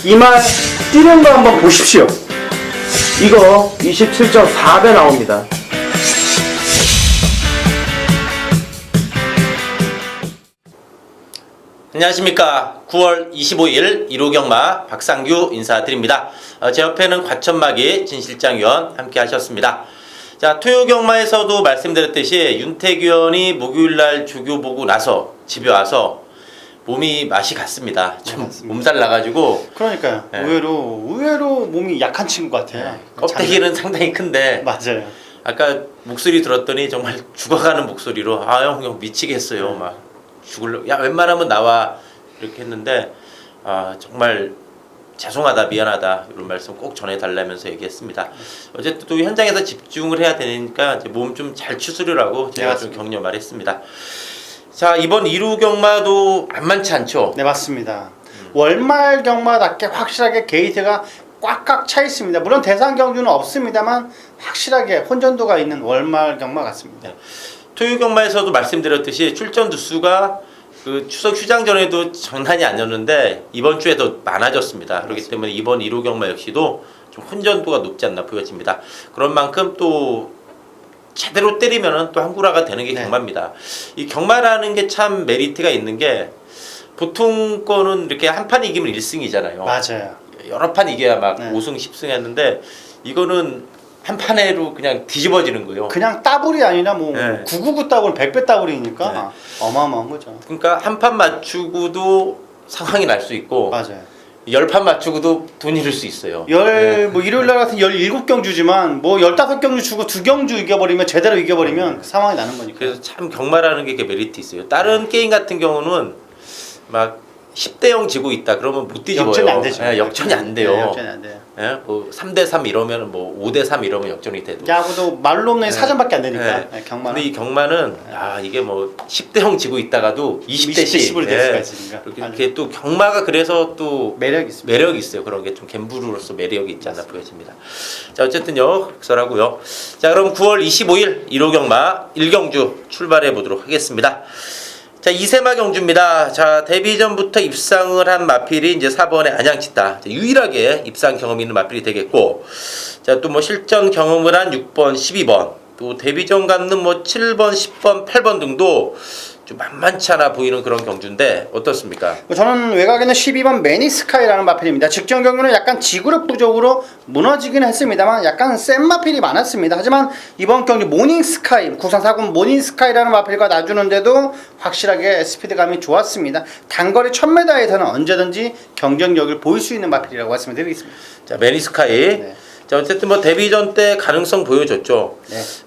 이말 뛰는 거 한번 보십시오. 이거 27.4배 나옵니다. 안녕하십니까. 9월 25일 1호 경마 박상규 인사드립니다. 제 옆에는 과천마기 진실장위원 함께 하셨습니다. 자, 토요 경마에서도 말씀드렸듯이 윤태규 의원이 목요일날 조교 보고 나서 집에 와서 몸이 맛이 갔습니다. 좀 몸살 나가지고. 그러니까요. 네. 의외로 몸이 약한 친구 같아요. 네. 껍데기는 상당히 큰데. 맞아요. 아까 목소리 들었더니 정말 죽어가는 목소리로 아 형 미치겠어요. 막 죽을려. 야 웬만하면 나와 이렇게 했는데 아 정말 죄송하다 미안하다 이런 말씀 꼭 전해달라면서 얘기했습니다. 어쨌든 또 현장에서 집중을 해야 되니까 몸 좀 잘 추스르라고 제가 좀 격려 말했습니다. 자 이번 1호 경마도 만만치 않죠? 네 맞습니다. 월말 경마답게 확실하게 게이트가 꽉꽉 차 있습니다. 물론 대상 경주는 없습니다만 확실하게 혼전도가 있는 월말 경마 같습니다. 네. 토요 경마에서도 말씀드렸듯이 출전 두수가 그 추석 휴장 전에도 장난이 아니었는데 이번 주에 더 많아졌습니다. 그렇기 때문에 이번 1호 경마 역시도 좀 혼전도가 높지 않나 보여집니다. 그런 만큼 또 제대로 때리면은 또 한구라가 되는 게 경마입니다. 이 경마라는 게 참 메리트가 있는 게 보통 거는 이렇게 한 판 이기면 1승이잖아요. 맞아요. 여러 판 이겨야 막 5승 10승 했는데 이거는 한 판에로 그냥 뒤집어지는 거예요. 그냥 따블이 아니라 뭐 999 따블 100배 따블이니까 어마어마한 거죠. 그러니까 한 판 맞추고도 상황이 날 수 있고 맞아요. 10판 맞추고도 돈 잃을 수 있어요. 뭐 일요일 날 같은 17경주지만 뭐 15경주 주고 2경주 이겨버리면 제대로 이겨버리면 그 상황이 나는 거니까. 그래서 참 경마라는 게 메리트 있어요. 다른 게임 같은 경우는 막 10대 0 지고 있다 그러면 못 뒤집어요. 역전이 안 되죠. 역전이 안 돼요. 역전이 안 돼요. 뭐 3대 3 이러면 뭐 5대 3 이러면 역전이 돼도. 야구도 말로 없는 사전밖에 안 되니까. 경마는. 근데 이 경마는 이게 뭐 10대 0 지고 있다가도 20대 10으로 될 수가 있으니까. 이렇게 또 경마가 그래서 또 매력이 있습니다. 매력이 있어요. 그런 게 좀 갬블로서 매력이 있지 않나 보여집니다. 자 어쨌든요 각설하고요. 자 그럼 9월 25일 1호 경마 1경주 출발해 보도록 하겠습니다. 자 이세마 경주입니다. 자 데뷔 전부터 입상을 한 마필이 이제 4번의 안양치타 유일하게 입상 경험이 있는 마필이 되겠고, 자 또 뭐 실전 경험을 한 6번, 12번, 또 데뷔 전 갖는 뭐 7번, 10번, 8번 등도 좀 만만치 않아 보이는 그런 경주인데 어떻습니까? 저는 외곽에는 12번 매니스카이라는 마필입니다. 직전 경주는 약간 지구력 부족으로 무너지긴 했습니다만 약간 센 마필이 많았습니다. 하지만 이번 경주 모닝스카이, 국산 4군 모닝스카이라는 마필과 놔주는데도 확실하게 스피드감이 좋았습니다. 단거리 1000m에서는 언제든지 경쟁력을 보일 수 있는 마필이라고 말씀드리겠습니다. 자 매니스카이. 자 어쨌든 뭐 데뷔전 때 가능성 보여줬죠.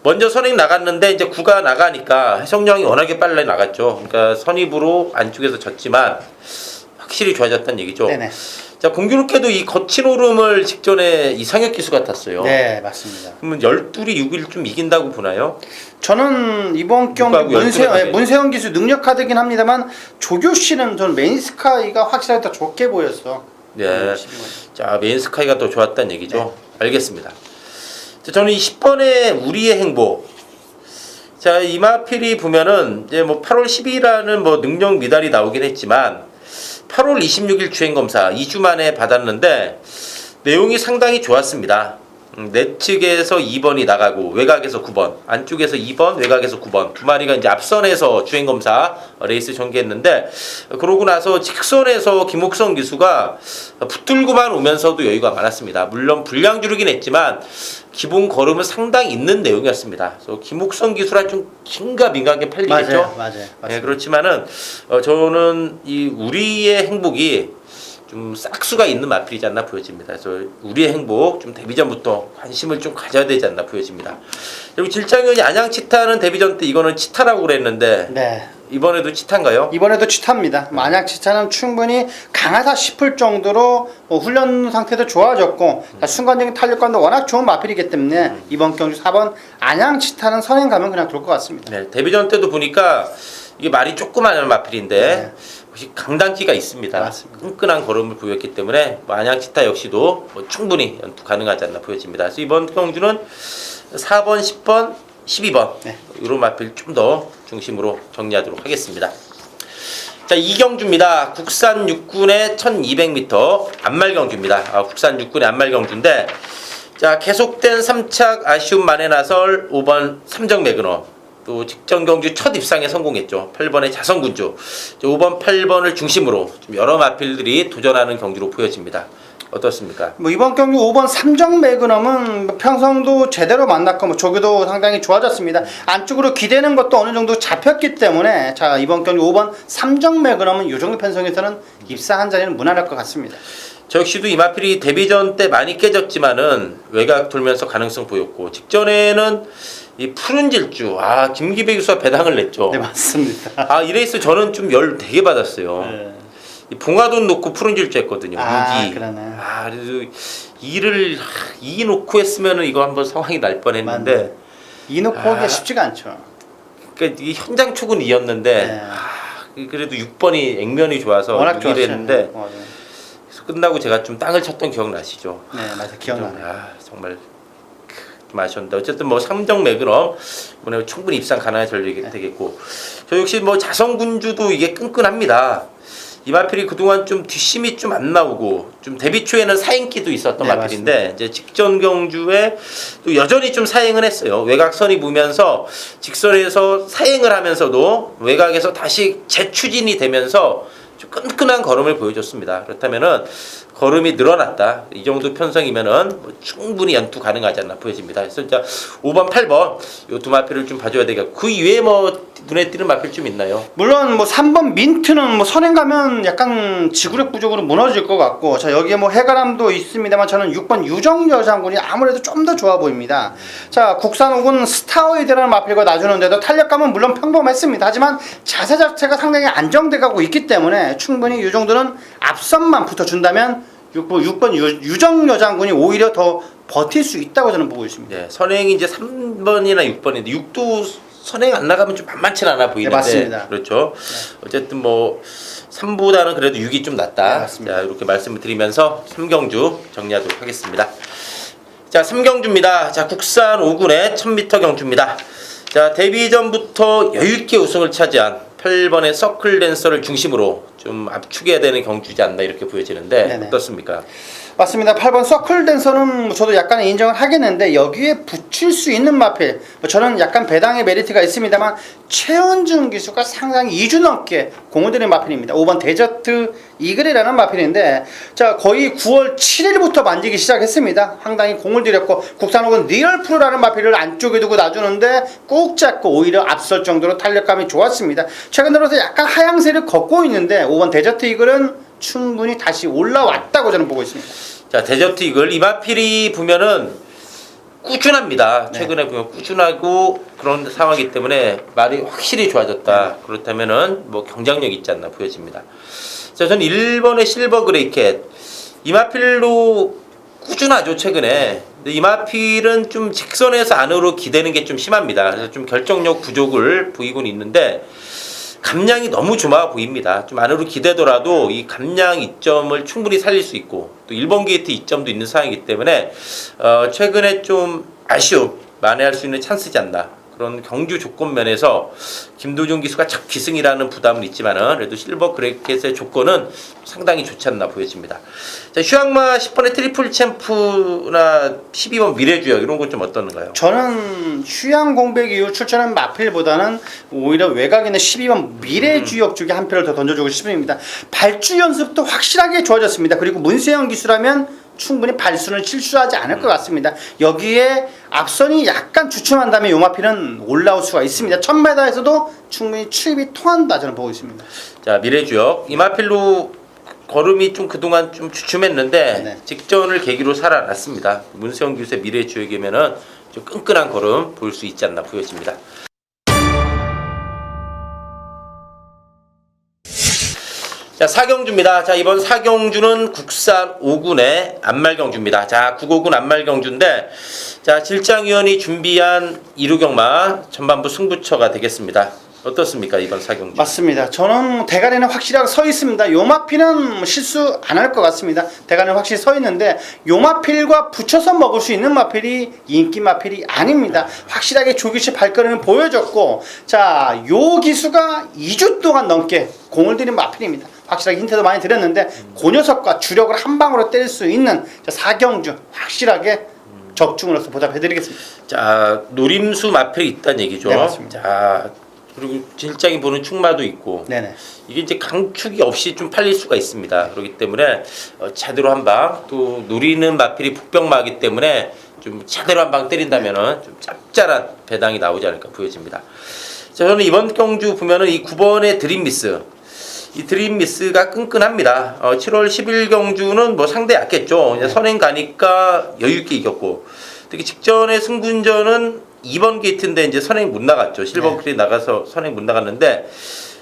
먼저 선입 나갔는데 이제 구가 나가니까 해성량이 워낙에 빨리 나갔죠. 그러니까 선입으로 안쪽에서 졌지만 확실히 좋아졌다는 얘기죠. 자 공교롭게도 이 거친 오름을 직전에 이상혁 기수가 탔어요. 네 맞습니다. 그러면 12리 6일 좀 이긴다고 보나요? 저는 이번 경기 문세영 기수 능력 카드긴 합니다만 조교 씨는 저는 매니스카이가 확실하게 더 좋게 보였어. 네. 자 매니스카이가 더 좋았다는 얘기죠. 알겠습니다. 자, 저는 이 10번의 우리의 행복. 자, 이마필이 보면은 이제 뭐 8월 10일이라는 뭐 능력 미달이 나오긴 했지만 8월 26일 주행 검사 2주 만에 받았는데 내용이 상당히 좋았습니다. 내측에서 2번이 나가고 외곽에서 9번, 안쪽에서 2번, 외곽에서 9번 두 마리가 이제 앞선에서 주행 검사 레이스 전개했는데 그러고 나서 직선에서 김옥성 기수가 붙들고만 오면서도 여유가 많았습니다. 물론 불량 주르긴 했지만 기본 걸음은 상당히 있는 내용이었습니다. 그래서 김옥성 기수랑 좀 긴가민가하게 팔리겠죠. 맞아요. 네, 그렇지만은 저는 이 우리의 행복이 좀 싹수가 있는 마필이지 않나 보여집니다. 그래서 우리의 행복 좀 데뷔전부터 관심을 좀 가져야 되지 않나 보여집니다. 그리고 질장현이 안양치타는 데뷔전 때 이거는 치타라고 그랬는데 이번에도 치타인가요? 이번에도 치타입니다. 안양 치타는 충분히 강하다 싶을 정도로 훈련 상태도 좋아졌고 순간적인 탄력감도 워낙 좋은 마필이기 때문에 이번 경주 4번 안양 치타는 선행 가면 그냥 돌 것 같습니다. 네, 데뷔전 때도 보니까 이게 말이 조그마한 마필인데 혹시 강단기가 있습니다. 맞습니다. 끈끈한 걸음을 보였기 때문에 안양치타 역시도 뭐 충분히 연투 가능하지 않나 보여집니다. 그래서 이번 경주는 4번, 10번, 12번 이런 마필 좀 더 중심으로 정리하도록 하겠습니다. 자, 이경주입니다. 국산 육군의 1200m 안말 경주입니다. 국산 육군의 안말 경주인데, 자, 계속된 3착 아쉬움 만에 나설 5번 삼정 매그넘, 또 직전 경주 첫 입상에 성공했죠. 8번의 자성군주, 5번, 8번을 중심으로 좀 여러 마필들이 도전하는 경주로 보여집니다. 어떻습니까? 뭐 이번 경기 5번 삼정 매그넘은 평성도 제대로 만났고 뭐 조교도 상당히 좋아졌습니다. 안쪽으로 기대는 것도 어느 정도 잡혔기 때문에 자 이번 경기 5번 삼정 매그넘은 이 정도 편성에서는 입사한 자리는 무난할 것 같습니다. 저 역시도 이마필이 데뷔전 때 많이 깨졌지만은 외곽 돌면서 가능성 보였고, 직전에는 이 푸른 질주, 김기배 교수가 배당을 냈죠. 네 맞습니다. 이 레이스 저는 좀 열 되게 받았어요. 네. 이 봉화돈 놓고 푸른 질주 했거든요. 6위. 그러네. 그래도 2 놓고 했으면은 이거 한번 상황이 날 뻔했는데. 맞네. 이 놓고 하기가 쉽지가 않죠. 그러니까 이 현장 축은 이었는데, 그래도 6번이 액면이 좋아서 워낙 6위를 했는데, 좋았어요. 그래서 끝나고 제가 좀 땅을 쳤던 기억 나시죠? 네 맞아 기억나네. 정말 좀 아쉬웠는데, 어쨌든 뭐 삼정 매그넘 이번에 충분히 입상 가능한 전력이 되겠고, 저 역시 뭐 자성군주도 이게 끈끈합니다. 이마필이 그동안 좀 뒷심이 좀 안 나오고, 좀 데뷔 초에는 사행기도 있었던 네, 마필인데, 맞습니다. 이제 직전 경주에 또 여전히 좀 사행을 했어요. 외곽선이 무면서 직선에서 사행을 하면서도 외곽에서 다시 재추진이 되면서 좀 끈끈한 걸음을 보여줬습니다. 그렇다면은 걸음이 늘어났다, 이 정도 편성이면은 뭐 충분히 연투 가능하지 않나 보여집니다. 그래서 이제 5번, 8번 이 두 마필을 좀 봐줘야 되겠고, 그 이외에 뭐 눈에 띄는 마필 좀 있나요? 물론 뭐 3번 민트는 뭐 선행 가면 약간 지구력 부족으로 무너질 것 같고, 자 여기에 뭐 해가람도 있습니다만 저는 6번 유정여 장군이 아무래도 좀 더 좋아 보입니다. 자 국산옥은 스타워이드라는 마필과 놔주는데도 탄력감은 물론 평범했습니다. 하지만 자세 자체가 상당히 안정돼 가고 있기 때문에 충분히 이 정도는 앞선만 붙어준다면 6번 유정여 장군이 오히려 더 버틸 수 있다고 저는 보고 있습니다. 네, 선행이 이제 3번이나 6번인데 6도 선행 안 나가면 좀 만만치 않아 보이는데. 네, 맞습니다. 그렇죠. 어쨌든 뭐 3보다는 그래도 6이 좀 낫다. 네, 맞습니다. 자, 이렇게 말씀을 드리면서 3경주 정리하도록 하겠습니다. 자, 3경주입니다. 자, 국산 5군의 1000m 경주입니다. 자, 데뷔 전부터 여유 있게 우승을 차지한 8번의 서클 댄서를 중심으로 좀 압축해야 되는 경주지 않나 이렇게 보여지는데, 네네. 어떻습니까? 맞습니다. 8번 서클 댄서는 저도 약간 인정을 하겠는데 여기에 붙일 수 있는 마필, 저는 약간 배당의 메리트가 있습니다만 최원준 기수가 상당히 2주 넘게 공을 들인 마필입니다. 5번 데저트 이글이라는 마필인데 자 거의 9월 7일부터 만지기 시작했습니다. 상당히 공을 들였고, 국산옥은 리얼 프로라는 마필을 안쪽에 두고 놔주는데 꾹 잡고 오히려 앞설 정도로 탄력감이 좋았습니다. 최근 들어서 약간 하향세를 걷고 있는데 5번 데저트 이글은 충분히 다시 올라왔다고 저는 보고 있습니다. 자, 데저트 이글 이마필이 보면은 꾸준합니다. 최근에 보면 꾸준하고 그런 상황이기 때문에 말이 확실히 좋아졌다. 그렇다면은 뭐 경쟁력 있지 않나 보여집니다. 자, 저는 1번의 실버 그레이캣 이마필로 꾸준하죠 최근에. 근데 이마필은 좀 직선에서 안으로 기대는 게 좀 심합니다. 그래서 좀 결정력 부족을 보이곤 있는데, 감량이 너무 좋아 보입니다. 좀 안으로 기대더라도 이 감량 이점을 충분히 살릴 수 있고, 또 1번 게이트 이점도 있는 상황이기 때문에 최근에 좀 아쉬움 만회할 수 있는 찬스지 않나. 그런 경주 조건 면에서 김도중 기수가 첫 기승이라는 부담은 있지만은 그래도 실버 그레이켓의 조건은 상당히 좋지 않나 보여집니다. 자, 휴양마 10번의 트리플 챔프나 12번 미래주역 이런 건 좀 어떤가요? 저는 휴양 공백 이후 출전한 마필보다는 오히려 외곽에 있는 12번 미래주역 쪽에 한 표를 더 던져주고 싶습니다. 발주 연습도 확실하게 좋아졌습니다. 그리고 문세영 기수라면 충분히 발수는 실수하지 않을 것 같습니다. 여기에 앞선이 약간 주춤한다면 요마필은 올라올 수가 있습니다. 1000m에서도 충분히 추입이 통한다 저는 보고 있습니다. 자, 미래주역 이마필로 걸음이 좀 그동안 좀 주춤했는데 네. 직전을 계기로 살아났습니다. 문세영 기수의 미래주역이면은 좀 끈끈한 걸음 볼 수 있지 않나 보여집니다. 자, 4경주입니다. 자, 이번 4경주는 국산 5군의 안말경주입니다. 자, 959군 안말경주인데, 자, 질장위원이 준비한 이루경마 전반부 승부처가 되겠습니다. 어떻습니까 이번 4경주? 맞습니다. 저는 대가리는 확실하게 서 있습니다. 요마필은 실수 안 할 것 같습니다. 대가리는 확실히 서 있는데 요마필과 붙여서 먹을 수 있는 마필이 인기 마필이 아닙니다. 확실하게 조기식 발걸음을 보여줬고, 자, 요 기수가 2주 동안 넘게 공을 들인 마필입니다. 확실하게 힌트도 많이 드렸는데 그 녀석과 주력을 한 방으로 때릴 수 있는 4경주 확실하게 적중으로서 보답해드리겠습니다. 자, 노림수 마필이 있다는 얘기죠. 네, 맞습니다. 자, 그리고 질장이 보는 축마도 있고, 네네. 이게 이제 강축이 없이 좀 팔릴 수가 있습니다. 그렇기 때문에 제대로 한 방, 또 노리는 마필이 북병마이기 때문에 좀 제대로 한 방 때린다면은 좀 짭짤한 배당이 나오지 않을까 보여집니다. 자, 저는 이번 경주 보면은 이 9번의 드림미스, 이 드림미스가 끈끈합니다. 7월 10일 경주는 뭐 상대 약했죠. 이제 선행 가니까 여유 있게 이겼고, 특히 직전의 승분전은 2번 게이트인데 이제 선행 못 나갔죠. 실버클이 나가서 선행 못 나갔는데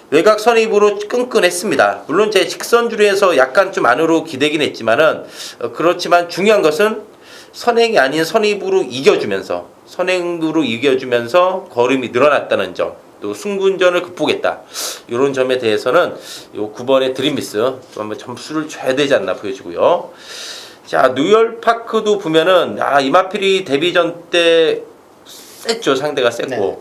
외곽 선입으로 끈끈했습니다. 물론 제 직선줄에서 약간 좀 안으로 기대긴 했지만은 그렇지만 중요한 것은 선행이 아닌 선입으로 이겨주면서 걸음이 늘어났다는 점, 또 승분전을 극복했다. 이런 점에 대해서는 요 9번의 드림미스 또 한번 점수를 줘야 되지 않나 보여지고요. 자, 뉴열파크도 보면은 이마필이 데뷔전 때 셌죠. 상대가 셌고, 네.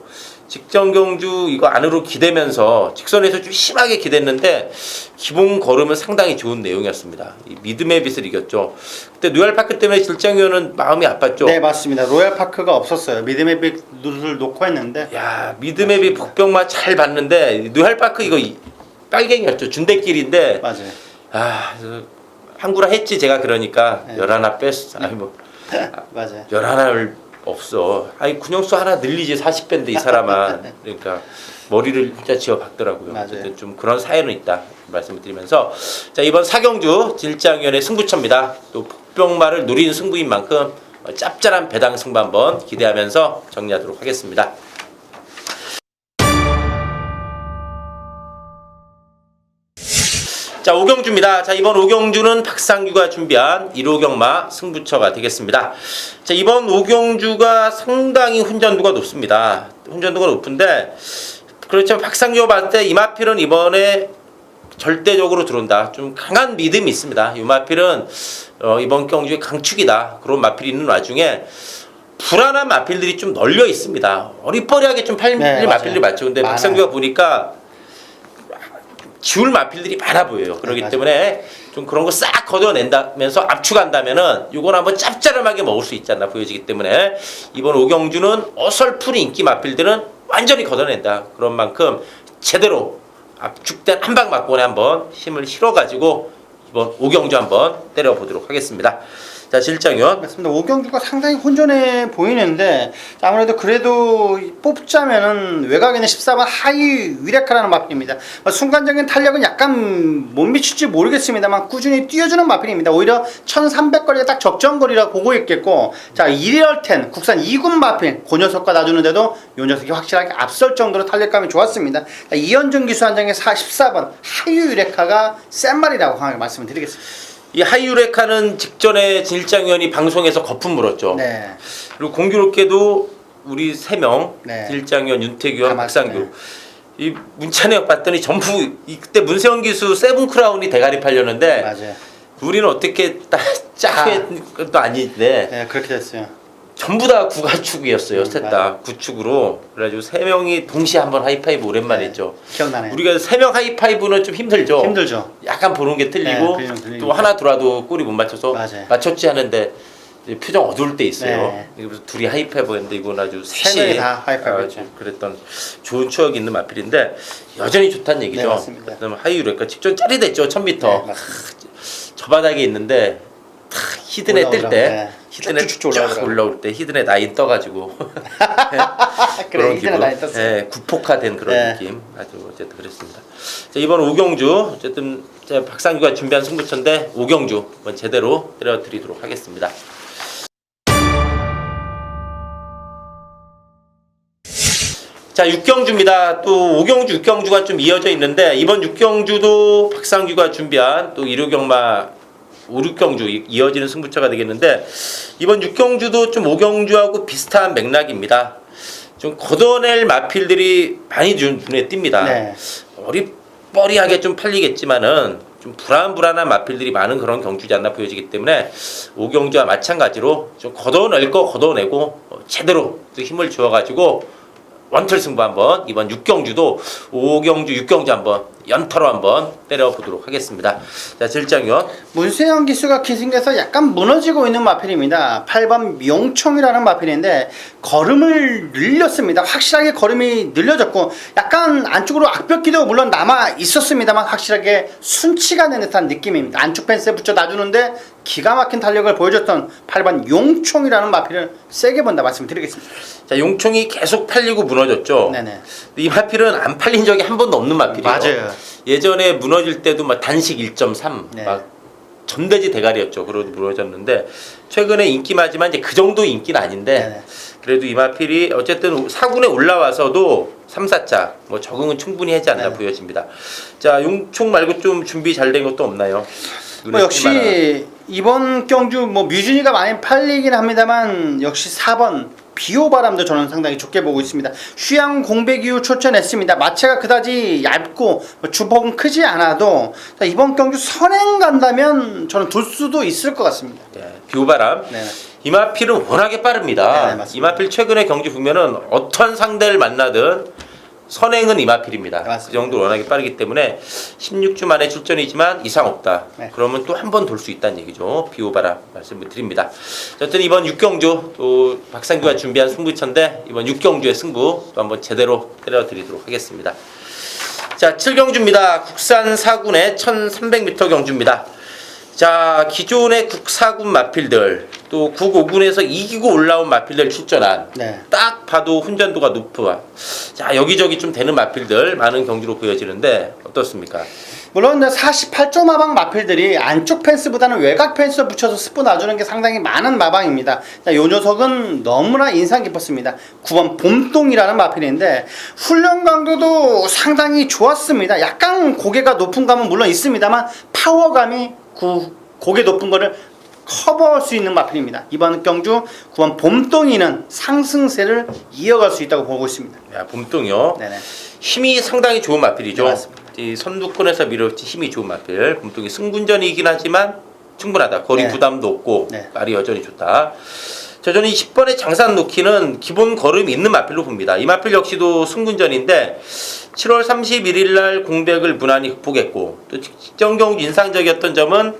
직전 경주 이거 안으로 기대면서 직선에서 좀 심하게 기댔는데 기본 걸음은 상당히 좋은 내용이었습니다. 이 믿음의 빛을 이겼죠. 그때 뉴열파크 때문에 질장위원은 마음이 아팠죠. 네, 맞습니다. 로얄파크가 없었어요. 믿음의 빛을 놓고 했는데. 야, 믿음의 빛 북병마 잘 봤는데 뉴열파크 이거 빨갱이였죠. 준대길인데 맞아요. 한구라 했지 제가. 그러니까 네. 11 뺐어. 아니 뭐 맞아요. 11을 없어. 아니 군형수 하나 늘리지 40배인데 이 사람아. 그러니까 머리를 진짜 지어 박더라고요. 맞아요. 어쨌든 좀 그런 사연은 있다 말씀을 드리면서, 자, 이번 4경주 질장위원의 승부처입니다. 또 북병마를 노리는 승부인 만큼 짭짤한 배당 승부 한번 기대하면서 정리하도록 하겠습니다. 자, 5경주입니다. 자, 이번 5경주는 박상규가 준비한 1호경마 승부처가 되겠습니다. 자, 이번 5경주가 상당히 혼전도가 높습니다. 혼전도가 높은데, 그렇지만 박상규가 봤을 때 이마필은 이번에 절대적으로 들어온다. 좀 강한 믿음이 있습니다. 이마필은 이번 경주에 강축이다. 그런 마필이 있는 와중에 불안한 마필들이 좀 널려 있습니다. 어리버리하게 좀 팔릴 마필들이 많죠. 근데 많아요. 박상규가 보니까 지울 마필들이 많아 보여요. 그렇기 때문에 좀 그런 거 싹 걷어낸다면서 압축한다면은 요건 한번 짭짤하게 먹을 수 있지 않나 보여지기 때문에 이번 5경주는 어설픈 인기 마필들은 완전히 걷어낸다. 그런 만큼 제대로 압축된 한 방 맞고는 한번 힘을 실어가지고 이번 5경주 한번 때려보도록 하겠습니다. 자, 질장위원. 맞습니다. 5경주가 상당히 혼전해 보이는데 아무래도 그래도 뽑자면은 외곽에는 14번 하이 위레카라는 마필입니다. 순간적인 탄력은 약간 못 미칠지 모르겠습니다만 꾸준히 뛰어주는 마필입니다. 오히려 1300거리가 딱 적정거리라 보고 있겠고, 자, 1열10 국산 2군 마필 그 녀석과 놔주는데도 이 녀석이 확실하게 앞설 정도로 탄력감이 좋았습니다. 자, 이현준 기수 한 장에 14번 하이 위레카가 센 말이라고 강하게 말씀을 드리겠습니다. 이 하이유레카는 직전에 질장위원이 방송에서 거품 물었죠. 네. 그리고 공교롭게도 우리 3명, 네. 질장위원, 윤태규와 다 박상규, 맞습니다. 이 문자 내역 봤더니 전부 그때 문세영 기수 세븐크라운이 대가리 팔렸는데 맞아요. 우리는 어떻게 짜게 것도 아닌데 네, 그렇게 됐어요. 전부 다 구가축이었어요. 셋 다 구축으로. 그래가지고 3명이 동시에 한번 하이파이브 오랜만에 했죠. 기억나네요. 우리가 3명 하이파이브는 좀 힘들죠. 힘들죠. 약간 보는 게 틀리고, 네, 틀리고. 또 하나 들어와도 꼬리 못 맞춰서 맞아요. 맞췄지 하는데 이제 표정 어두울 때 있어요. 네. 그래서 둘이 하이파이브 했는데 이건 아주 세 셋이 명이 다 하이파이브 했죠. 그랬던 좋은 추억이 있는 마필인데 여전히 좋다는 얘기죠. 네, 맞습니다. 그다음에 하이유레카 직전 짜릿했죠. 1000m. 네, 맞습니다. 저 바닥에 있는데 히든에 뜰 때, 네. 히든에 쭉쭉쭉 쫙 올라올 때 히든에 나인 떠가지고 그래, 이제는 기분, 나이 떴어요. 예, 구폭화된 그런 네. 느낌. 아주 어쨌든 그랬습니다. 자, 이번 5경주 어쨌든 박상규가 준비한 승부처인데 5경주 한번 제대로 때려드리도록 하겠습니다. 자, 6경주입니다. 또 5경주, 6경주가 좀 이어져 있는데 이번 6경주도 박상규가 준비한 또 1호경마 5, 6경주 이어지는 승부처가 되겠는데 이번 6경주도 좀 5경주하고 비슷한 맥락입니다. 좀 걷어낼 마필들이 많이 눈에 띕니다. 네. 어리버리하게 좀 팔리겠지만은 좀 불안한 마필들이 많은 그런 경주지 않나 보여지기 때문에 5경주와 마찬가지로 좀 걷어낼 거 걷어내고 제대로 또 힘을 주어가지고 원털 승부 한번 이번 6경주도 5경주 6경주 한번 연타로 한번 때려보도록 하겠습니다. 자, 질장위원. 문세영 기수가 기승에서 약간 무너지고 있는 마필입니다. 8번 명청이라는 마필인데 걸음을 늘렸습니다. 확실하게 걸음이 늘려졌고 약간 안쪽으로 악벽기도 물론 남아 있었습니다만 확실하게 순치가 낸 듯한 느낌입니다. 안쪽 펜스에 붙여 놔주는데 기가 막힌 달력을 보여줬던 8번 용총이라는 마필을 세게 본다 말씀드리겠습니다. 자, 용총이 계속 팔리고 무너졌죠. 네네. 이 마필은 안 팔린 적이 한 번도 없는 마필이에요. 맞아요. 예전에 무너질 때도 막 단식 1.3, 네. 막 전돼지 대가리였죠. 그러도 무너졌는데 최근에 인기마지만 이제 그 정도 인기는 아닌데 네네. 그래도 이 마필이 어쨌든 4군에 올라와서도 3, 4차 뭐 적응은 충분히 하지 않나 네네. 보여집니다. 자, 용총 말고 좀 준비 잘 된 것도 없나요? 뭐 역시 이번 경주 뭐 뮤준이가 많이 팔리긴 합니다만 역시 4번 비오바람도 저는 상당히 좋게 보고 있습니다. 휴양 공백 이후 초천했습니다. 마체가 그다지 얇고 주먹은 크지 않아도 이번 경주 선행 간다면 저는 둘 수도 있을 것 같습니다. 네, 비오바람. 네. 이마필은 워낙에 빠릅니다. 네, 맞습니다. 이마필 최근에 경주 보면은 어떤 상대를 만나든 선행은 이마필입니다. 맞습니다. 그 정도로 워낙에 빠르기 때문에 16주 만에 출전이지만 이상 없다. 네. 그러면 또 한 번 돌 수 있다는 얘기죠. 비오바라 말씀을 드립니다. 어쨌든 이번 6경주 또 박상규가 준비한 승부처인데 이번 6경주의 승부 또 한번 제대로 때려드리도록 하겠습니다. 자, 7경주입니다. 국산 4군의 1300m 경주입니다. 자, 기존의 국사군 마필들 또 국오군에서 이기고 올라온 마필들 출전한 네. 딱 봐도 훈련도가 높아. 자, 여기저기 좀 되는 마필들 많은 경주로 보여지는데 어떻습니까? 물론 48조 마방 마필들이 안쪽 펜스보다는 외곽 펜스에 붙여서 스포 놔주는 게 상당히 많은 마방입니다. 이 녀석은 너무나 인상 깊었습니다. 9번 봄동이라는 마필인데 훈련 강도도 상당히 좋았습니다. 약간 고개가 높은 감은 물론 있습니다만 파워감이 고개 높은 거를 커버할 수 있는 마필입니다. 이번 경주 9번 봄동이는 상승세를 이어갈 수 있다고 보고 있습니다. 야, 봄동이요. 네네. 힘이 상당히 좋은 마필이죠. 네, 맞습니다. 이 선두권에서 밀어붙인 힘이 좋은 마필. 봄동이 승군전이긴 하지만 충분하다. 거리 네. 부담도 없고 네. 말이 여전히 좋다. 저는 이 10번의 장산 놓기는 기본 걸음이 있는 마필로 봅니다. 이 마필 역시도 승군전인데 7월 31일 날 공백을 무난히 극복했고 또 직전 경주 인상적이었던 점은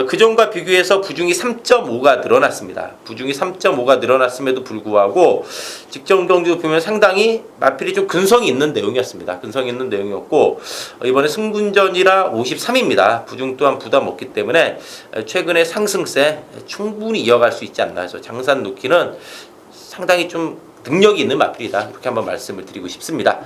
그전과 비교해서 부중이 3.5가 늘어났습니다. 부중이 3.5가 늘어났음에도 불구하고 직전 경주 보면 상당히 마필이 좀 근성이 있는 내용이었습니다. 근성이 있는 내용이었고 이번에 승군전이라 53입니다. 부중 또한 부담 없기 때문에 최근에 상승세 충분히 이어갈 수 있지 않나 해서 장산 놓기는 상당히 좀 능력이 있는 마필이다. 이렇게 한번 말씀을 드리고 싶습니다.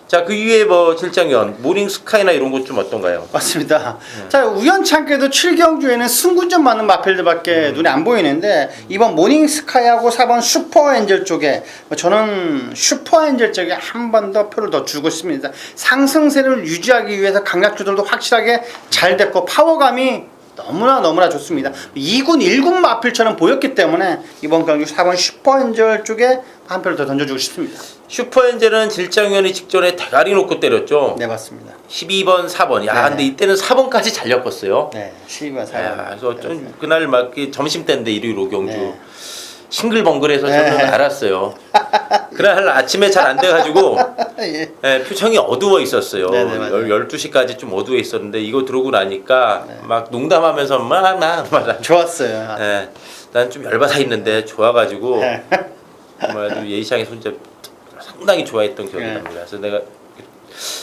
자, 그 이후에 뭐 질장위원 모닝 스카이나 이런 것 좀 어떤가요? 맞습니다. 자, 우연찮게도 7경주에는 승군전 맞는 마필들밖에 눈에 안 보이는데 이번 모닝 스카이하고 4번 슈퍼 엔젤 쪽에 저는 슈퍼 엔젤 쪽에 한 번 더 표를 더 주고 싶습니다. 상승세를 유지하기 위해서 강약주들도 확실하게 잘 됐고 파워감이 너무나 좋습니다. 2군 1군 마필처럼 보였기 때문에 이번 경주 4번 슈퍼엔젤 쪽에 한 표를 더 던져주고 싶습니다. 슈퍼엔젤은 질장위원이 직전에 대가리 놓고 때렸죠. 네, 맞습니다. 12번 4번. 야, 네. 근데 이때는 4번까지 잘 엮었어요. 네, 12번 4번. 야, 그래서 좀 그날 막 점심 때인데 일요일 오경주 네. 싱글벙글해서 네. 저는 알았어요. 그날 아침에 잘 안 돼가지고 예. 네, 표정이 어두워 있었어요. 네, 네, 맞아요. 12시까지 좀 어두워 있었는데 이거 들어오고 나니까 네. 막 농담하면서 막 좋았어요. 네, 난 좀 열받아 있는데 좋아가지고 네. 정말 아주 예의상의 손잡 상당히 좋아했던 기억이 네. 납니다. 그래서 내가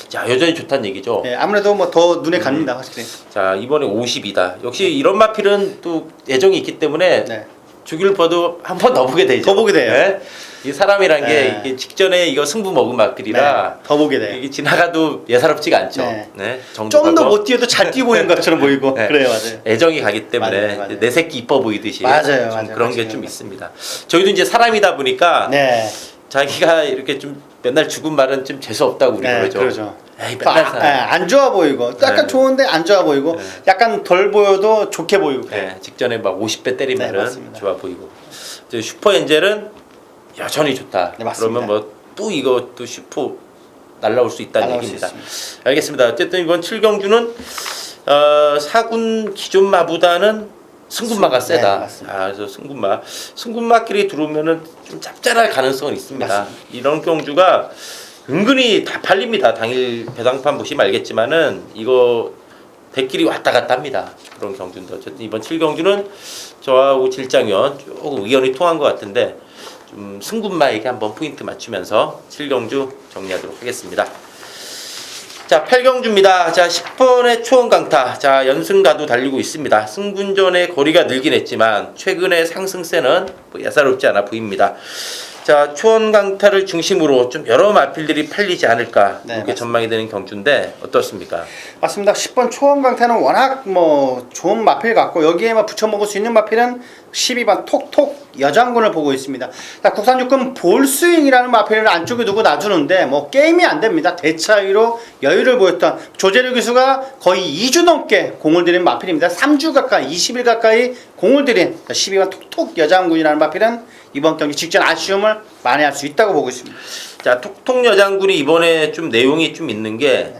자, 여전히 좋다는 얘기죠. 네, 아무래도 뭐 더 눈에 갑니다, 확실히. 자, 이번에 50이다. 역시 이런 마필은 또 애정이 있기 때문에 네. 주길 봐도 한 번 더 보게 되죠. 더 보게 돼요. 네? 이 사람이란 게 네. 이게 직전에 이거 승부 먹은 마필이라 네, 더 보게 돼요. 이게 지나가도 예사롭지가 않죠. 네. 네. 좀 더 못 뛰어도 잘 뛰고 있는 것처럼 보이고. 네. 그래요, 맞아요. 애정이 가기 때문에 맞아요. 내 새끼 이뻐 보이듯이 맞아요, 좀 맞아요. 그런 게 맞아요. 좀 있습니다. 저희도 이제 사람이다 보니까 네. 자기가 이렇게 좀 맨날 죽은 말은 좀 재수 없다고 우리 네, 그러죠. 그러죠. 에이, 맨날 아, 사람. 안 좋아 보이고 약간 네. 좋은데 안 좋아 보이고 네. 약간 덜 보여도 좋게 보이고. 네, 직전에 막 50배 때린 네, 말은 맞습니다. 좋아 보이고. 이제 슈퍼 엔젤은 여전히 좋다. 네, 맞습니다. 그러면 뭐 또 이것도 슈퍼 날라올 수 있다는 날라올 수 얘기입니다. 있습니다. 알겠습니다. 어쨌든 이번 7경주는 4군 기존마보다는 승군마가 세다. 네, 맞습니다. 그래서 승군마끼리 들어오면은 좀 짭짤할 가능성은 있습니다. 맞습니다. 이런 경주가 은근히 다 팔립니다. 당일 배당판 보시면 알겠지만은 이거 대끼리 왔다 갔다 합니다. 그런 경주인데 어쨌든 이번 7경주는 저하고 질장위원 조금 의견이 통한 것 같은데 좀 승군마에게 한번 포인트 맞추면서 7경주 정리하도록 하겠습니다. 자, 8경주입니다. 자, 10번의 초원강타. 자, 연승가도 달리고 있습니다. 승군전의 거리가 늘긴 했지만 최근의 상승세는 뭐 예사롭지 않아 보입니다. 자, 초원강타를 중심으로 좀 여러 마필들이 팔리지 않을까 네, 이렇게 맞습니다. 전망이 되는 경주인데 어떻습니까? 맞습니다. 10번 초원강태는 워낙 뭐 좋은 마필 같고 여기에만 붙여 먹을 수 있는 마필은 12번 톡톡 여장군을 보고 있습니다. 자, 국산 육군 볼스윙이라는 마필을 안쪽에 두고 놔주는데 뭐 게임이 안 됩니다. 대차이로 여유를 보였던 조재료 기수가 거의 2주 넘게 공을 들인 마필입니다. 3주 가까이 20일 가까이 공을 들인 12번 톡톡 여장군이라는 마필은 이번 경기 직전 아쉬움을 만회할 수 있다고 보고 있습니다. 자, 톡톡 여장군이 이번에 좀 내용이 좀 있는 게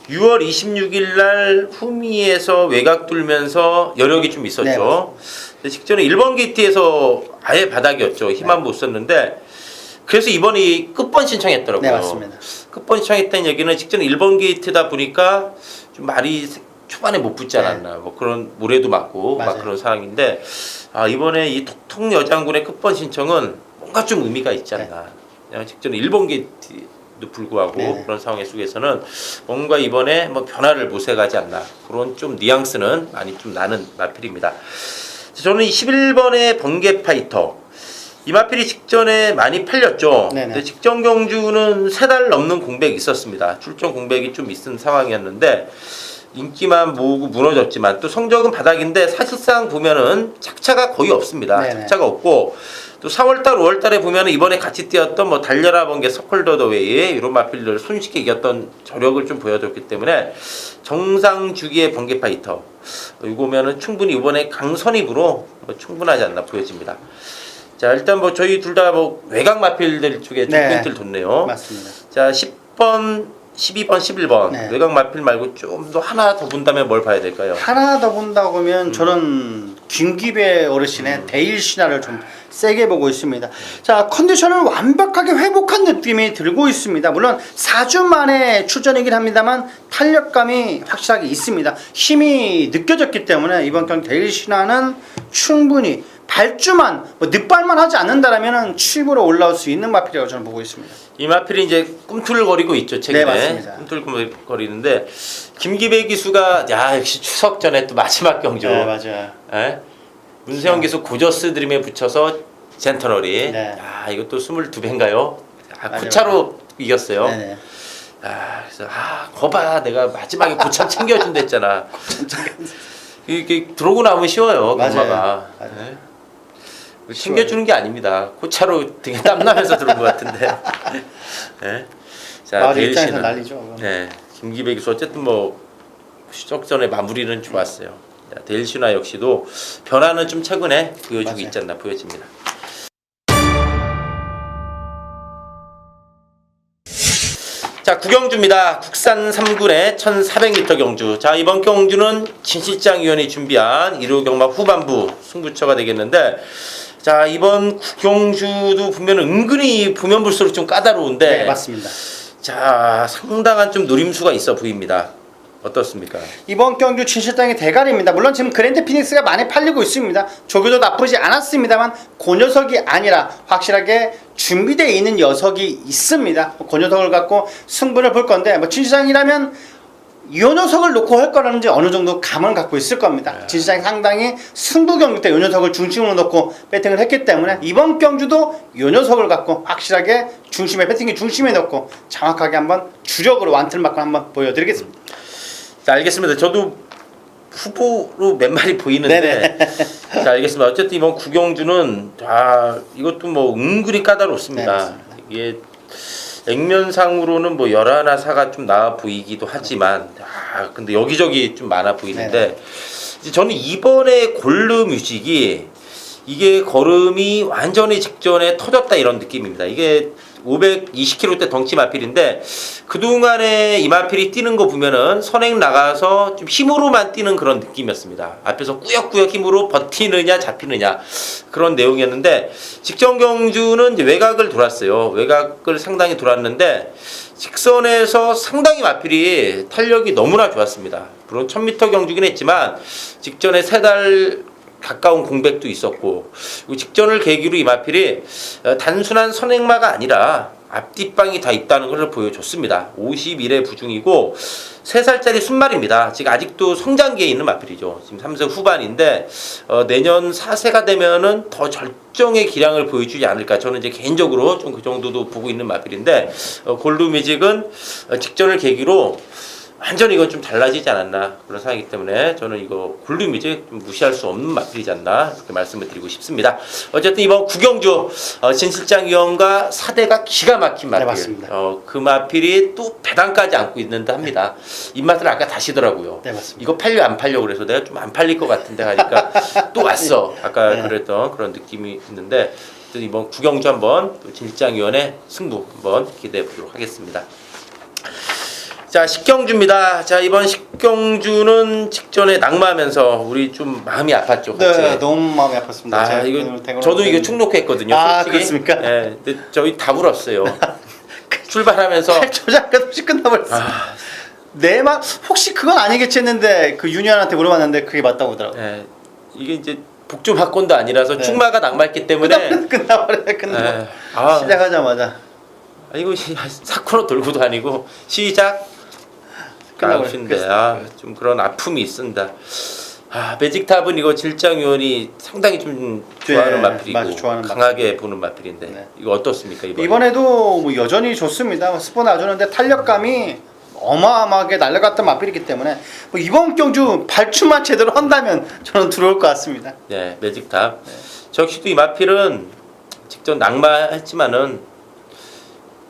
6월 26일 날 후미에서 외곽 뚫면서 여력이 좀 있었죠. 근데 직전에 1번 게이트에서 아예 바닥이었죠. 힘만 못 썼는데 그래서 이번이 끝번 신청했더라고요. 네, 맞습니다. 끝번 신청했다는 얘기는 직전에 1번 게이트다 보니까 좀 말이 초반에 못 붙지 않았나. 뭐 그런 모래도 맞고 맞아요. 막 그런 상황인데 이번에 이 톡톡 여장군의 끝번 신청은 뭔가 좀 의미가 있지 않나. 그냥 직전에 1번 게이트도 불구하고 네. 그런 상황의 속에서는 뭔가 이번에 뭐 변화를 모색하지 않나. 그런 좀 뉘앙스는 많이 좀 나는 마필입니다. 저는 11번의 번개 파이터. 이 마필이 직전에 많이 팔렸죠. 네네. 근데 직전 경주는 3달 넘는 공백이 있었습니다. 출전 공백이 좀 있은 상황이었는데 인기만 모으고 무너졌지만 또 성적은 바닥인데 사실상 보면은 착차가 거의 없습니다. 네네. 착차가 없고 또 4월달, 5월달에 보면은 이번에 같이 뛰었던 뭐 달려라 번개, 서클더더웨이 이런 마필들 손쉽게 이겼던 저력을 좀 보여줬기 때문에 정상 주기의 번개 파이터 이거 보면은 충분히 이번에 강선입으로 뭐 충분하지 않나 보여집니다. 자, 일단 뭐 저희 둘 다 뭐 외곽 마필들 쪽에 좀 네. 포인트를 뒀네요. 맞습니다. 자, 10번, 12번, 11번 네. 외곽 마필 말고 좀 더 하나 더 본다면 뭘 봐야 될까요? 하나 더 본다고 하면 저는 김기배 어르신의 데일 신화를 좀 세게 보고 있습니다. 자, 컨디션을 완벽하게 회복한 느낌이 들고 있습니다. 물론 4주 만에 출전이긴 합니다만 탄력감이 확실하게 있습니다. 힘이 느껴졌기 때문에 이번 경기 데일 신화는 충분히 발주만 뭐 늑발만 하지 않는다라면 7부로 올라올 수 있는 마필이라고 저는 보고 있습니다. 이 마필이 이제 꿈틀거리고 있죠, 최근에. 네, 맞습니다. 꿈틀거리는데 김기배 기수가 역시 추석 전에 또 마지막 경주. 맞아요. 예? 문세영 기수 고저스 드림에 붙여서 젠터널이. 네. 이것도 22배인가요? 맞아요. 9차로 이겼어요. 네네. 그래서 거봐 내가 마지막에 9차 챙겨준다 했잖아. 이게 들어오고 나면 쉬워요, 맞아요. 엄마가. 맞아요. 챙겨주는 게 아닙니다. 고차로 등에 땀 나면서 들어온 것 같은데. 네. 자, 마을 데일 입장에서 씨는 난리죠. 네, 김기배 기수 어쨌든 뭐 추적전의 마무리는 좋았어요. 자, 데일 씨나 역시도 변화는 좀 최근에 보여주고 맞아요. 있지 않나 보여집니다. 자, 구경주입니다. 국산 3군의 1400m 경주. 자, 이번 경주는 진 실장 위원이 준비한 1호 경마 후반부 승부처가 되겠는데, 자, 이번 구경주도 보면 은근히 보면 볼수록 좀 까다로운데, 네, 맞습니다. 자, 상당한 좀 노림수가 있어 보입니다. 어떻습니까? 이번 경주 진실장의 대가리입니다. 물론 지금 그랜드 피닉스가 많이 팔리고 있습니다. 조교도 나쁘지 않았습니다만 그 녀석이 아니라 확실하게 준비되어 있는 녀석이 있습니다. 그 녀석을 갖고 승부를 볼 건데 뭐 진실장이라면 이 녀석을 놓고 할 거라는지 어느 정도 감을 갖고 있을 겁니다. 진실장이 상당히 승부 경기 때 이 녀석을 중심으로 놓고 배팅을 했기 때문에 이번 경주도 이 녀석을 갖고 확실하게 중심에 배팅의 중심에 놓고 정확하게 한번 주력으로 완틀 맞고 한번 보여드리겠습니다. 자, 알겠습니다. 저도 후보로 몇 마리 보이는데, 네네. 자, 알겠습니다. 어쨌든 이번 구경주는 이것도 뭐 은근히 까다롭습니다. 네, 이게 액면상으로는 뭐 11사가 좀 나아 보이기도 하지만, 근데 여기저기 좀 많아 보이는데, 이제 저는 이번에 골드 뮤직이 이게 걸음이 완전히 직전에 터졌다 이런 느낌입니다. 이게 520kg대 덩치 마필인데 그동안에 이 마필이 뛰는 거 보면은 선행 나가서 좀 힘으로만 뛰는 그런 느낌이었습니다. 앞에서 꾸역꾸역 힘으로 버티느냐 잡히느냐 그런 내용이었는데 직전 경주는 이제 외곽을 돌았어요. 외곽을 상당히 돌았는데 직선에서 상당히 마필이 탄력이 너무나 좋았습니다. 물론 1000m 경주긴 했지만 직전에 3달 가까운 공백도 있었고 직전을 계기로 이 마필이 단순한 선행마가 아니라 앞뒷방이 다 있다는 것을 보여줬습니다. 51의 부중이고 3살짜리 순말입니다. 지금 아직도 성장기에 있는 마필이죠. 지금 3세 후반인데 내년 4세가 되면은 더 절정의 기량을 보여주지 않을까. 저는 이제 개인적으로 좀 그 정도도 보고 있는 마필인데 골드뮤직은 직전을 계기로 완전히 이건 좀 달라지지 않았나 그런 생각이기 때문에 저는 이거 골드뮤직 좀 무시할 수 없는 마필이지 않나 그렇게 말씀을 드리고 싶습니다. 어쨌든 이번 구경주 진실장 위원과 사대가 기가 막힌 마필. 네, 맞습니다. 그 마필이 또 배당까지 안고 있는다 합니다. 입맛을 아까 다시더라고요. 네, 맞습니다. 이거 팔려 안 팔려 그래서 내가 좀 안 팔릴 것 같은데 하니까 또 왔어. 아까 네. 그랬던 그런 느낌이 있는데 이번 구경주 한번 또 진실장 위원의 승부 한번 기대해 보도록 하겠습니다. 자, 식경주입니다. 자, 이번 식경주는 직전에 낙마하면서 우리 좀 마음이 아팠죠. 같이. 네, 너무 마음이 아팠습니다. 아, 제가 이거 오늘 저도 이거 충독했거든요. 아, 솔직히. 그렇습니까? 예, 근데 저희 다 울었어요. 출발하면서 8초 잠깐 없이 끝나버렸어요. 아, 내말 혹시 그건 아니겠지 했는데 그 윤희한테 물어봤는데 그게 맞다고 하더라고요. 예, 이게 이제 북주 박곤도 아니라서 네. 충마가 낙마했기 때문에 끝나버려요. 예, 아, 시작하자마자 이거 사코로 돌고도 아니고 시작 끝나신데 좀 그런 아픔이 있습니다. 매직탑은 이거 질장위원이 상당히 좀 좋아하는 네, 마필이고 맞아, 좋아하는 강하게 보는 마필인데 네. 이거 어떻습니까 이번에? 이번에도 뭐 여전히 좋습니다. 스포 놔주는데 탄력감이 어마어마하게 날아갔던 마필이기 때문에 뭐 이번 경주 발주만 제대로 한다면 저는 들어올 것 같습니다. 네, 매직탑. 저 역시도 이 마필은 직접 낙마했지만은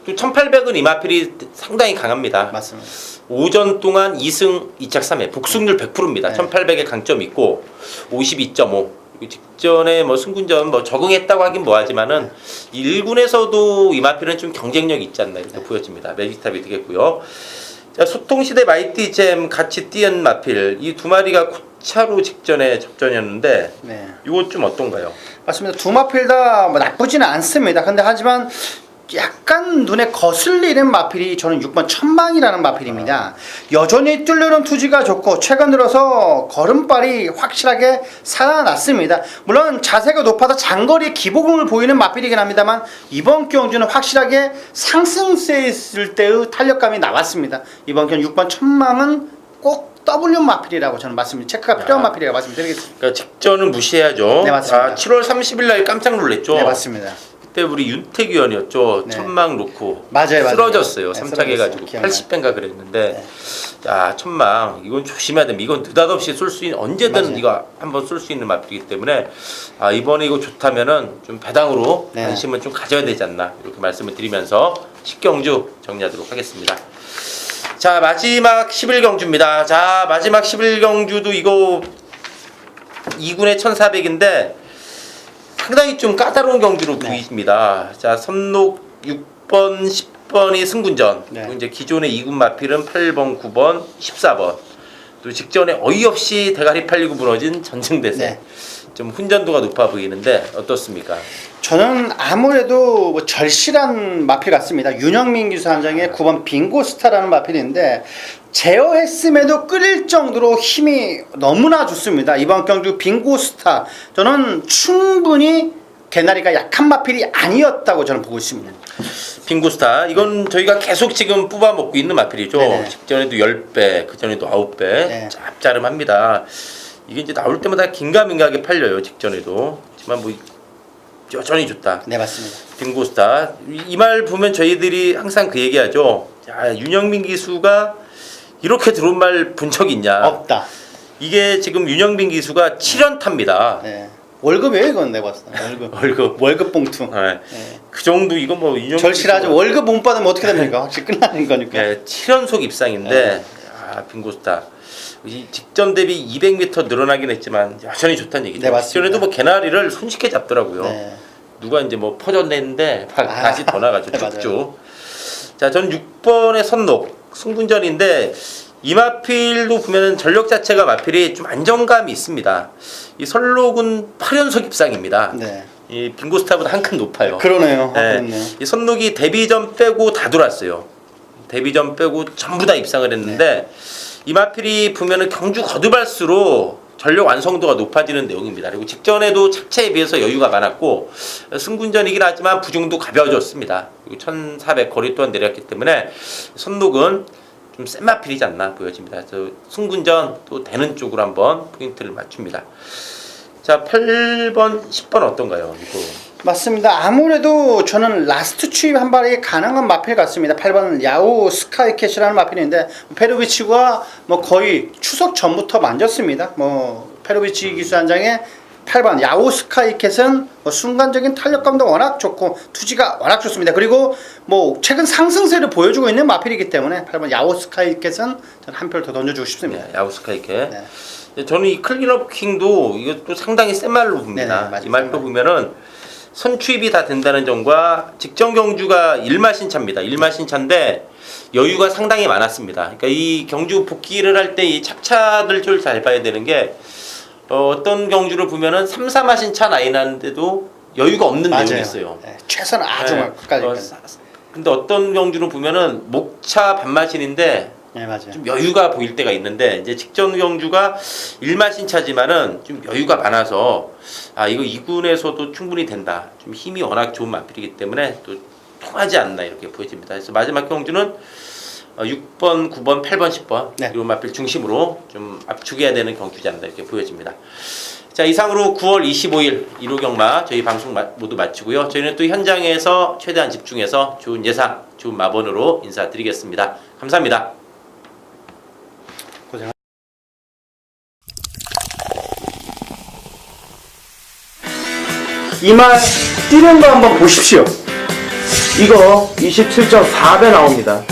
또 1800은 이 마필이 상당히 강합니다. 맞습니다. 오전 동안 2승 2착 3회 복승률 100%입니다. 네. 1800의 강점이 있고 52.5. 직전에 뭐 승군전 뭐 적응했다고 하긴 뭐하지만은 1군에서도 이 마필은 좀 경쟁력이 있지 않나 이렇게 보여집니다. 매직탑이 되겠고요. 자, 소통시대 마이티잼 같이 뛰은 마필 이 두 마리가 코차로 직전에 접전이었는데 네. 이거 좀 어떤가요? 맞습니다. 두 마필 다 뭐 나쁘지는 않습니다. 근데 하지만 약간 눈에 거슬리는 마필이 저는 6번 천망이라는 마필입니다. 여전히 뚫려는 투지가 좋고 최근 들어서 걸음발이 확실하게 살아났습니다. 물론 자세가 높아서 장거리 기복음을 보이는 마필이긴 합니다만 이번 경주는 확실하게 상승세에 있을 때의 탄력감이 나왔습니다. 이번 경주 6번 천망은 꼭 W 마필이라고 저는 말씀드립니다. 체크가 필요한 마필이라고 말씀드리겠습니다. 그러니까 직전은 무시해야죠. 네, 맞습니다. 7월 30일 날 깜짝 놀랐죠. 네, 맞습니다. 그때 우리 윤택 위원이었죠. 네. 천막 놓고 맞아요. 쓰러졌어요. 네, 3착 해가지고 기억나요. 80배인가 그랬는데 네. 자, 천막 이건 조심해야 됩니다. 이건 느닷없이 쏠 수 있는 언제든 맞아요. 이거 한번 쏠 수 있는 마필이기 때문에 이번에 이거 좋다면은 좀 배당으로 네. 관심을 좀 가져야 되지 않나 이렇게 말씀을 드리면서 식경주 정리하도록 하겠습니다. 자, 마지막 11경주입니다. 자, 마지막 11경주도 이거 2군의 1400인데 상당히 좀 까다로운 경주로 네. 보입니다. 자, 선록 6번, 10번이 승군전. 네. 그리고 이제 기존의 2군 마필은 8번, 9번, 14번. 또 직전에 어이없이 대가리 팔리고 무너진 전승대세. 네. 좀 훈전도가 높아 보이는데 어떻습니까? 저는 아무래도 뭐 절실한 마필 같습니다. 윤영민 기수 한장의 9번 빙고스타라는 마필인데 제어했음에도 끌릴 정도로 힘이 너무나 좋습니다. 이번 경주 빙고스타 저는 충분히 개나리가 약한 마필이 아니었다고 저는 보고 있습니다. 빙고스타 이건 저희가 계속 지금 뽑아 먹고 있는 마필이죠. 네네. 직전에도 10배, 그전에도 9배. 네. 짭짤합니다. 이게 이제 나올 때마다 긴가민가하게 팔려요. 직전에도. 하지만 뭐 여전히 좋다. 네, 맞습니다. 빙고스타 이 말 보면 저희들이 항상 그 얘기하죠. 야, 윤영민 기수가 이렇게 들어온 말 본 적 있냐? 없다. 이게 지금 윤영민 기수가 7연타입니다. 네. 월급이에요 이건 내가 봤을 때. 월급 봉투. 네. 네. 그 정도 이거 뭐 윤영민 절실하죠. 기수가- 월급 못 받으면 어떻게 됩니까? 확실히 끝나는 거니까. 네, 7연속 입상인데 자, 빙고스타. 이 직전 대비 200m 늘어나긴 했지만 여전히 좋다는 얘기죠. 네, 맞습니다. 직전에도 뭐 개나리를 손쉽게 잡더라고요. 네. 누가 이제 뭐 퍼졌냈는데 다시 더 나가죠. 네, 쭉쭉. 자, 전 6번의 선록 승군전인데 이 마필도 보면은 전력 자체가 마필이 좀 안정감이 있습니다. 이 선록은 8연속 입상입니다. 네. 이 빙고스타보다 한 칸 높아요. 그러네요. 네. 그렇네요. 이 선록이 데뷔전 빼고 다 돌았어요. 데뷔전 빼고 전부 다 입상을 했는데 이 마필이 보면은 경주 거듭할수록 전력 완성도가 높아지는 내용입니다. 그리고 직전에도 착체에 비해서 여유가 많았고 승군전이긴 하지만 부중도 가벼워졌습니다. 그리고 1400 거리 또한 내렸기 때문에 선록은 좀 센 마필이지 않나 보여집니다. 그래서 승군전 또 되는 쪽으로 한번 포인트를 맞춥니다. 자, 8번, 10번 어떤가요? 이거. 맞습니다. 아무래도 저는 라스트 추입 한 발이 가능한 마필 같습니다. 8번 야오 스카이캣이라는 마필인데 페로비치가 뭐 거의 추석 전부터 만졌습니다. 뭐 페로비치 기수 한 장에 8번 야오 스카이캣은 뭐 순간적인 탄력감도 워낙 좋고 투지가 워낙 좋습니다. 그리고 뭐 최근 상승세를 보여주고 있는 마필이기 때문에 8번 야오 스카이캣은 저는 한 표 더 던져주고 싶습니다. 네, 야우스카이케. 네. 저는 이 클린업 킹도 이것도 상당히 센 말로 봅니다. 네네, 이 말로 보면은 선취입이 다 된다는 점과 직전 경주가 일마신차입니다. 일마신차인데 여유가 상당히 많았습니다. 그러니까 이 경주 복귀를 할 때 이 착차들 좀 잘 봐야 되는 게 어떤 경주를 보면은 3, 4마신차 나이 나는데도 여유가 없는 내용이 있어요. 네, 최선 아주 네. 끝까지. 근데 어떤 경주는 보면은 목차 반마신인데 네, 맞아요. 좀 여유가 보일 때가 있는데 이제 직전 경주가 일마신차지만은 좀 여유가 많아서 아 이거 2군에서도 충분히 된다. 좀 힘이 워낙 좋은 마필이기 때문에 또 통하지 않나 이렇게 보여집니다. 그래서 마지막 경주는 6번, 9번, 8번, 10번 네. 이 마필 중심으로 좀 압축해야 되는 경주지 않나 이렇게 보여집니다. 자, 이상으로 9월 25일 1호 경마 저희 방송 모두 마치고요. 저희는 또 현장에서 최대한 집중해서 좋은 예상, 좋은 마번으로 인사드리겠습니다. 감사합니다. 이 말 뛰는 거 한번 보십시오. 이거 27.4배 나옵니다.